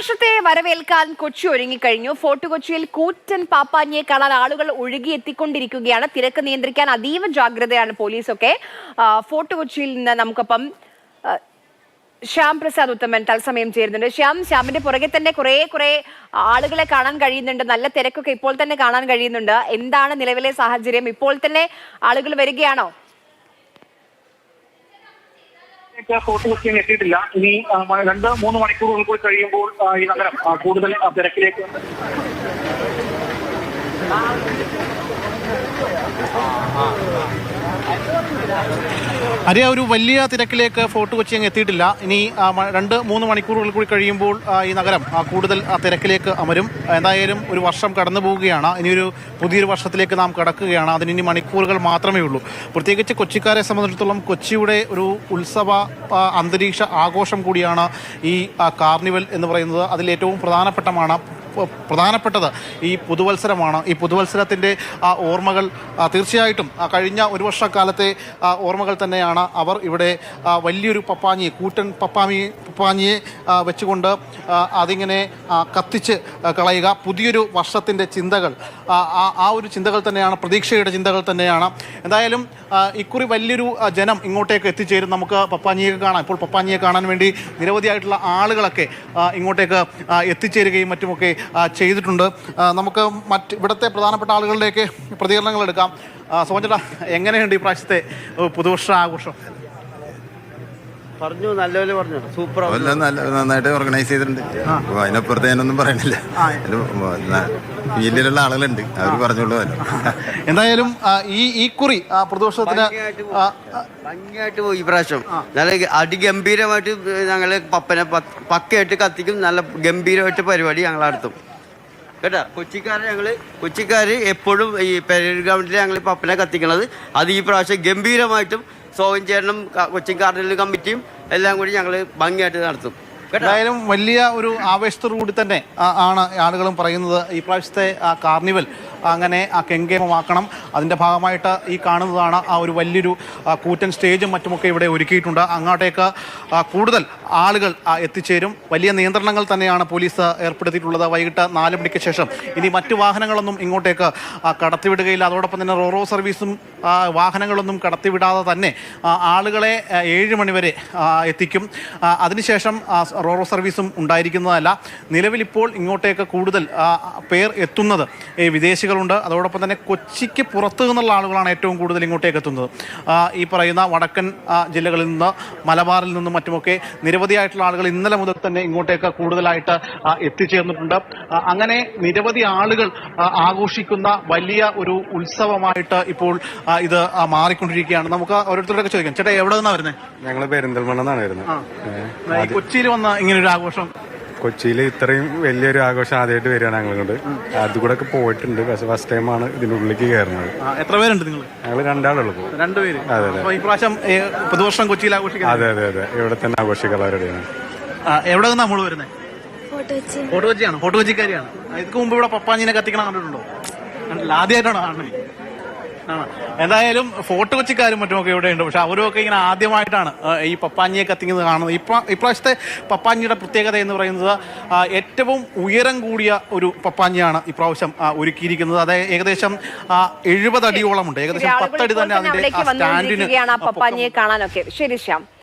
പുതുവർഷത്തെ വരവേൽക്കാൻ കൊച്ചി ഒരുങ്ങിക്കഴിഞ്ഞു. ഫോർട്ട് കൊച്ചിയിൽ കൂറ്റൻ പാപ്പാഞ്ഞിയെ കാണാൻ ആളുകൾ ഒഴുകിയെത്തിക്കൊണ്ടിരിക്കുകയാണ്. തിരക്ക് നിയന്ത്രിക്കാൻ അതീവ ജാഗ്രതയാണ് പോലീസൊക്കെ. ഫോർട്ട് കൊച്ചിയിൽ നിന്ന് നമുക്കൊപ്പം ശ്യാം പ്രസാദ് ഉത്തമൻ തത്സമയം ചേരുന്നുണ്ട്. ശ്യാമിന്റെ പുറകെ തന്നെ കുറെ ആളുകളെ കാണാൻ കഴിയുന്നുണ്ട്. നല്ല തിരക്കൊക്കെ ഇപ്പോൾ തന്നെ കാണാൻ കഴിയുന്നുണ്ട്. എന്താണ് നിലവിലെ സാഹചര്യം? ഇപ്പോൾ തന്നെ ആളുകൾ വരികയാണോ? ഫോർട്ട് കൊച്ചിയിൽ എത്തിയിട്ടില്ല. ഇനി 2-3 മണിക്കൂറുകൾ കൂടി കഴിയുമ്പോൾ ഈ നഗരം കൂടുതൽ തിരക്കിലേക്ക് ഒരു വലിയ തിരക്കിലേക്ക് ഫോർട്ട് കൊച്ചി അങ്ങ് എത്തിയിട്ടില്ല. ഇനി 2-3 മണിക്കൂറുകൾ കൂടി കഴിയുമ്പോൾ ഈ നഗരം കൂടുതൽ തിരക്കിലേക്ക് അമരും. എന്തായാലും ഒരു വർഷം കടന്നു പോവുകയാണ്. ഇനിയൊരു പുതിയൊരു വർഷത്തിലേക്ക് നാം കടക്കുകയാണ്. അതിനി മണിക്കൂറുകൾ മാത്രമേ ഉള്ളൂ. പ്രത്യേകിച്ച് കൊച്ചിക്കാരെ സംബന്ധിച്ചിടത്തോളം കൊച്ചിയുടെ ഒരു ഉത്സവ അന്തരീക്ഷ ആഘോഷം കൂടിയാണ് ഈ കാർണിവൽ എന്ന് പറയുന്നത്. അതിലേറ്റവും പ്രധാനപ്പെട്ടത് ഈ പുതുവത്സരമാണ്. ഈ പുതുവത്സരത്തിൻ്റെ ഓർമ്മകൾ തീർച്ചയായിട്ടും കഴിഞ്ഞ ഒരു വർഷക്കാലത്തെ ഓർമ്മകൾ തന്നെയാണ്. അവർ ഇവിടെ വലിയൊരു കൂറ്റൻ പപ്പാഞ്ഞിയെ വെച്ചുകൊണ്ട് അതിങ്ങനെ കത്തിച്ച് കളയുക. പുതിയൊരു വർഷത്തിൻ്റെ ചിന്തകൾ, ആ ഒരു ചിന്തകൾ തന്നെയാണ്, പ്രതീക്ഷയുടെ ചിന്തകൾ തന്നെയാണ്. എന്തായാലും ഇക്കുറി വലിയൊരു ജനം ഇങ്ങോട്ടേക്ക് എത്തിച്ചേരും. നമുക്ക് പപ്പാഞ്ഞിയെ കാണാം. ഇപ്പോൾ പപ്പാഞ്ഞിയെ കാണാൻ വേണ്ടി നിരവധിയായിട്ടുള്ള ആളുകളൊക്കെ ഇങ്ങോട്ടേക്ക് എത്തിച്ചേരുകയും മറ്റുമൊക്കെ ചെയ്തിട്ടുണ്ട്. നമുക്ക് ഇവിടുത്തെ പ്രധാനപ്പെട്ട ആളുകളിലേക്ക് പ്രതികരണങ്ങൾ എടുക്കാം. സോമൻ, എങ്ങനെയുണ്ട് ഈ പ്രാവശ്യത്തെ പുതുവർഷ ആഘോഷം? പറഞ്ഞു, നല്ലപോലെ പറഞ്ഞു. സൂപ്പർ, നന്നായിട്ട് ഓർഗനൈസ് ചെയ്തിട്ടുണ്ട്. അതിനപ്പുറത്ത് ഞാനൊന്നും പറയുന്നില്ല. ഫീൽഡിലുള്ള ആളുകളുണ്ട്, അവർ പറഞ്ഞോളൂ. എന്തായാലും ഈ കുറി പുതുവർഷത്തിന് ഭംഗിയായിട്ട് പോയി. ഈ പ്രാവശ്യം നല്ല അതിഗംഭീരമായിട്ട് ഞങ്ങൾ പക്കയായിട്ട് കത്തിക്കും. നല്ല ഗംഭീരമായിട്ട് പരിപാടി ഞങ്ങൾ നടത്തും കേട്ടാ. കൊച്ചിക്കാര് എപ്പോഴും ഈ പെരേഡ് ഗ്രൗണ്ടിൽ ഞങ്ങൾ പപ്പനെ കത്തിക്കണത്. അത് ഈ പ്രാവശ്യം ഗംഭീരമായിട്ടും സോവൻ ചേട്ടനും കൊച്ചിൻ കാർണിവൽ കമ്മിറ്റിയും എല്ലാം കൂടി ഞങ്ങൾ ഭംഗിയായിട്ട് നടത്തും. എന്തായാലും വലിയ ഒരു ആവേശത്തോടുകൂടി തന്നെ ആണ് ആളുകളും പറയുന്നത്. ഈ പ്രാവശ്യത്തെ കാർണിവൽ അങ്ങനെ കെങ്കേമമാക്കണം. അതിൻ്റെ ഭാഗമായിട്ട് ഈ കാണുന്നതാണ് ഒരു വലിയൊരു കൂറ്റൻ സ്റ്റേജും മറ്റുമൊക്കെ ഇവിടെ ഒരുക്കിയിട്ടുണ്ട്. അങ്ങോട്ടേക്ക് കൂടുതൽ ആളുകൾ എത്തിച്ചേരും. വലിയ നിയന്ത്രണങ്ങൾ തന്നെയാണ് പോലീസ് ഏർപ്പെടുത്തിയിട്ടുള്ളത്. വൈകിട്ട് 4 മണിക്ക് ശേഷം ഇനി മറ്റു വാഹനങ്ങളൊന്നും ഇങ്ങോട്ടേക്ക് കടത്തിവിടുകയില്ല. അതോടൊപ്പം തന്നെ റോറോ സർവീസും വാഹനങ്ങളൊന്നും കടത്തിവിടാതെ തന്നെ ആളുകളെ 7 മണിവരെ എത്തിക്കും. അതിനുശേഷം റോറോ സർവീസും ഉണ്ടായിരിക്കുന്നതല്ല. നിലവിലിപ്പോൾ ഇങ്ങോട്ടേക്ക് കൂടുതൽ പേർ എത്തുന്നത് വിദേശികളുണ്ട്. അതോടൊപ്പം തന്നെ കൊച്ചിക്ക് പുറത്തു നിന്നുള്ള ആളുകളാണ് ഏറ്റവും കൂടുതൽ ഇങ്ങോട്ടേക്ക് എത്തുന്നത്. ഈ പറയുന്ന വടക്കൻ ജില്ലകളിൽ നിന്ന്, മലബാറിൽ നിന്നും മറ്റുമൊക്കെ നിരവധിയായിട്ടുള്ള ആളുകൾ ഇന്നലെ മുതൽ തന്നെ ഇങ്ങോട്ടേക്ക് കൂടുതലായിട്ട് എത്തിച്ചേർന്നിട്ടുണ്ട്. അങ്ങനെ നിരവധി ആളുകൾ ആഘോഷിക്കുന്ന വലിയ ഒരു ഉത്സവമായിട്ട് ഇപ്പോൾ ഇത് മാറിക്കൊണ്ടിരിക്കുകയാണ്. നമുക്ക് ഓരോരുത്തരോടൊക്കെ ചോദിക്കാം. ചേട്ടാ, എവിടെ നിന്നാണ് വരുന്നത്? ഞങ്ങൾ പെരിന്തൽമണ്ണന്നാണ് വരുന്നത്. കൊച്ചിയിൽ വന്ന ഇങ്ങനൊരു ആഘോഷം, കൊച്ചിയിൽ ഇത്രയും വലിയൊരു ആഘോഷം ആദ്യമായിട്ട് വരികയാണ്. ഞങ്ങളുണ്ട് അതുകൂടെ ഒക്കെ പോയിട്ടുണ്ട്. പക്ഷെ ഫസ്റ്റ് ടൈമാണ് ഇതിനുള്ളിലേക്ക് കയറുന്നത്. എത്ര പേരുണ്ട് നിങ്ങൾ? ഞങ്ങൾ 2 ആളുള്ളൂ. 2 പേര്. അതെ അതെ. ഈ പ്രാവശ്യം പുതുവർഷം കൊച്ചിയിൽ ആഘോഷിക്കുന്നത്? അതെ അതെ അതെ. ഇവിടെ തന്നെ ആഘോഷിക്കാറുടെയാണ്. എവിടെ നിന്നാണ് നമ്മൾ വരുന്നത്? ഫോർട്ട് കൊച്ചിയാണ്. ഫോർട്ട് കൊച്ചിക്കാരിയാണ്. ഇതിക്ക് മുമ്പ് ഇവിടെ പപ്പാഞ്ഞിനെ കത്തിക്കണം കണ്ടിട്ടുണ്ടോ? കണ്ടില്ല, ആദ്യമായിട്ടാണോ കാണുന്നത്? എന്തായാലും ഫോർട്ട് കൊച്ചിക്കാരും മറ്റുമൊക്കെ ഇവിടെ ഉണ്ട്. പക്ഷെ അവരൊക്കെ ഇങ്ങനെ ആദ്യമായിട്ടാണ് ഈ പപ്പാഞ്ഞിയെ കത്തിക്കുന്നത് കാണുന്നത്. ഇപ്രാവശ്യത്തെ പപ്പാഞ്ഞിയുടെ പ്രത്യേകത എന്ന് പറയുന്നത് ഏറ്റവും ഉയരം കൂടിയ ഒരു പപ്പാഞ്ഞിയാണ് ഇപ്രാവശ്യം ഒരുക്കിയിരിക്കുന്നത്. അത് ഏകദേശം 70 അടിയോളമുണ്ട്. ഏകദേശം 10 അടി തന്നെ അതിന്റെ സ്റ്റാൻഡിന് പപ്പാഞ്ഞിയെ കാണാനൊക്കെ. ശരി ശ്യാം.